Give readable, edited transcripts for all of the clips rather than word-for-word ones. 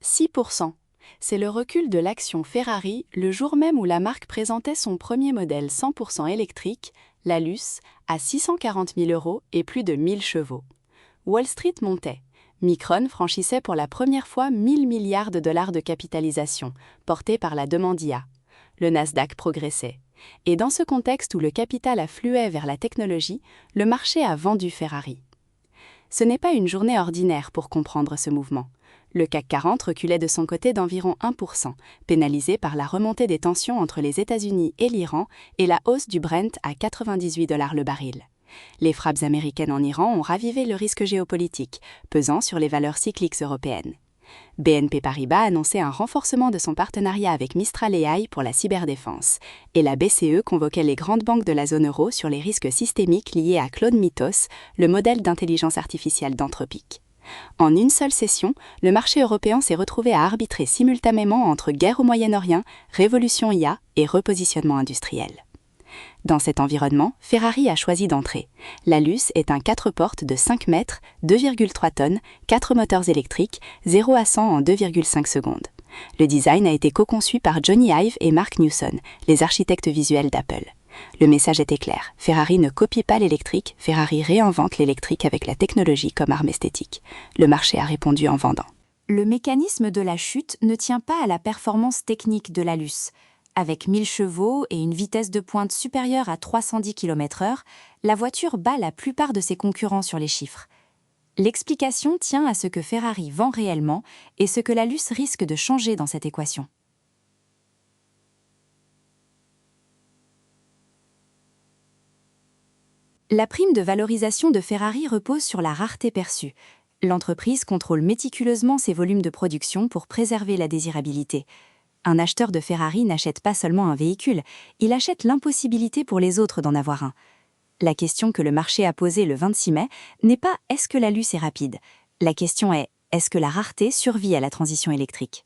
6%. C'est le recul de l'action Ferrari le jour même où la marque présentait son premier modèle 100% électrique, la Luce, à 640 000 € et plus de 1000 chevaux. Wall Street montait. Micron franchissait pour la première fois 1000 milliards de dollars de capitalisation, portée par la demande IA. Le Nasdaq progressait. Et dans ce contexte où le capital affluait vers la technologie, le marché a vendu Ferrari. Ce n'est pas une journée ordinaire pour comprendre ce mouvement. Le CAC 40 reculait de son côté d'environ 1%, pénalisé par la remontée des tensions entre les États-Unis et l'Iran et la hausse du Brent à 98 $ le baril. Les frappes américaines en Iran ont ravivé le risque géopolitique, pesant sur les valeurs cycliques européennes. BNP Paribas annonçait un renforcement de son partenariat avec Mistral AI pour la cyberdéfense, et la BCE convoquait les grandes banques de la zone euro sur les risques systémiques liés à Claude Mythos, le modèle d'intelligence artificielle d'Anthropic. En une seule session, le marché européen s'est retrouvé à arbitrer simultanément entre guerre au Moyen-Orient, révolution IA et repositionnement industriel. Dans cet environnement, Ferrari a choisi d'entrer. La Luce est un 4 portes de 5 mètres, 2,3 tonnes, 4 moteurs électriques, 0 à 100 en 2,5 secondes. Le design a été co-conçu par Johnny Ive et Mark Newson, les architectes visuels d'Apple. Le message était clair, Ferrari ne copie pas l'électrique, Ferrari réinvente l'électrique avec la technologie comme arme esthétique. Le marché a répondu en vendant. Le mécanisme de la chute ne tient pas à la performance technique de la Luce. Avec 1000 chevaux et une vitesse de pointe supérieure à 310 km/h, la voiture bat la plupart de ses concurrents sur les chiffres. L'explication tient à ce que Ferrari vend réellement et ce que la Luce risque de changer dans cette équation. La prime de valorisation de Ferrari repose sur la rareté perçue. L'entreprise contrôle méticuleusement ses volumes de production pour préserver la désirabilité. Un acheteur de Ferrari n'achète pas seulement un véhicule, il achète l'impossibilité pour les autres d'en avoir un. La question que le marché a posée le 26 mai n'est pas « est-ce que la Luce est rapide ?». La question est « est-ce que la rareté survit à la transition électrique ?»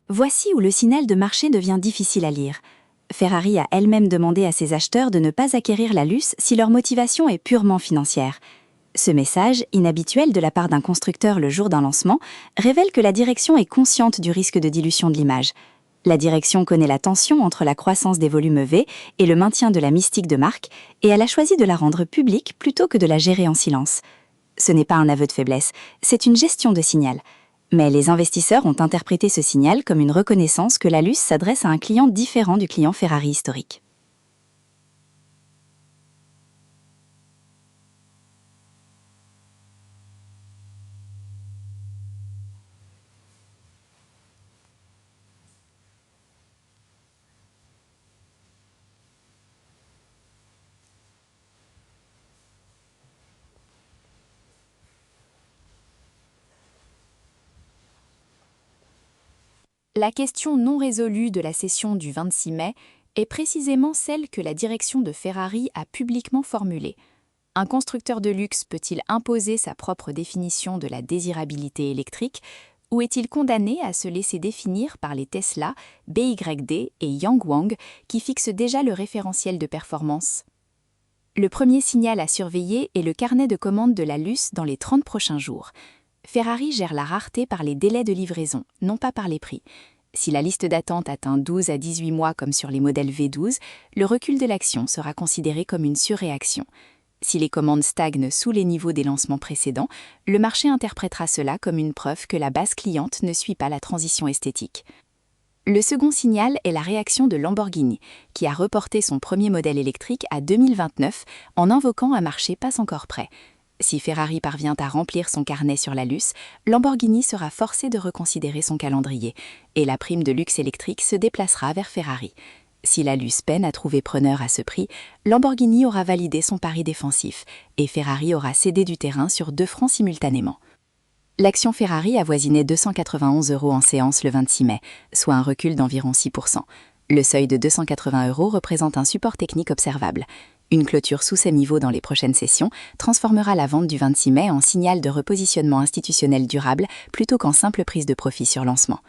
Voici où le signal de marché devient difficile à lire. Ferrari a elle-même demandé à ses acheteurs de ne pas acquérir la Luce si leur motivation est purement financière. Ce message, inhabituel de la part d'un constructeur le jour d'un lancement, révèle que la direction est consciente du risque de dilution de l'image. La direction connaît la tension entre la croissance des volumes V et le maintien de la mystique de marque, et elle a choisi de la rendre publique plutôt que de la gérer en silence. Ce n'est pas un aveu de faiblesse, c'est une gestion de signal. Mais les investisseurs ont interprété ce signal comme une reconnaissance que la Luce s'adresse à un client différent du client Ferrari historique. La question non résolue de la session du 26 mai est précisément celle que la direction de Ferrari a publiquement formulée. Un constructeur de luxe peut-il imposer sa propre définition de la désirabilité électrique ou est-il condamné à se laisser définir par les Tesla, BYD et Yangwang qui fixent déjà le référentiel de performance ? Le premier signal à surveiller est le carnet de commandes de la Luce dans les 30 prochains jours. Ferrari gère la rareté par les délais de livraison, non pas par les prix. Si la liste d'attente atteint 12 à 18 mois comme sur les modèles V12, le recul de l'action sera considéré comme une surréaction. Si les commandes stagnent sous les niveaux des lancements précédents, le marché interprétera cela comme une preuve que la base cliente ne suit pas la transition esthétique. Le second signal est la réaction de Lamborghini, qui a reporté son premier modèle électrique à 2029 en invoquant un marché pas encore prêt. Si Ferrari parvient à remplir son carnet sur la Luce, Lamborghini sera forcé de reconsidérer son calendrier et la prime de luxe électrique se déplacera vers Ferrari. Si la Luce peine à trouver preneur à ce prix, Lamborghini aura validé son pari défensif et Ferrari aura cédé du terrain sur 2 fronts simultanément. L'action Ferrari avoisinait 291 € en séance le 26 mai, soit un recul d'environ 6%. Le seuil de 280 € représente un support technique observable. Une clôture sous ces niveaux dans les prochaines sessions transformera la vente du 26 mai en signal de repositionnement institutionnel durable plutôt qu'en simple prise de profit sur lancement.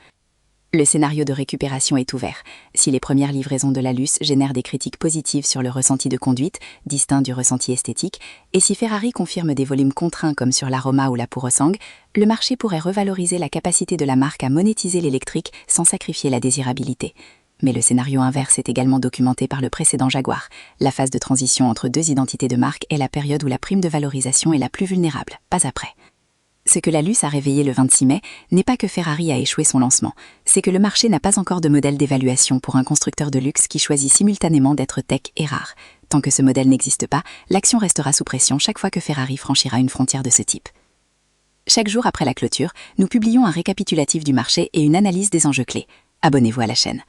Le scénario de récupération est ouvert. Si les premières livraisons de la Luce génèrent des critiques positives sur le ressenti de conduite, distinct du ressenti esthétique, et si Ferrari confirme des volumes contraints comme sur l'Aroma ou la Purosangue, le marché pourrait revaloriser la capacité de la marque à monétiser l'électrique sans sacrifier la désirabilité. Mais le scénario inverse est également documenté par le précédent Jaguar. La phase de transition entre deux identités de marque est la période où la prime de valorisation est la plus vulnérable, pas après. Ce que la Luce a réveillé le 26 mai n'est pas que Ferrari a échoué son lancement, c'est que le marché n'a pas encore de modèle d'évaluation pour un constructeur de luxe qui choisit simultanément d'être tech et rare. Tant que ce modèle n'existe pas, l'action restera sous pression chaque fois que Ferrari franchira une frontière de ce type. Chaque jour après la clôture, nous publions un récapitulatif du marché et une analyse des enjeux clés. Abonnez-vous à la chaîne.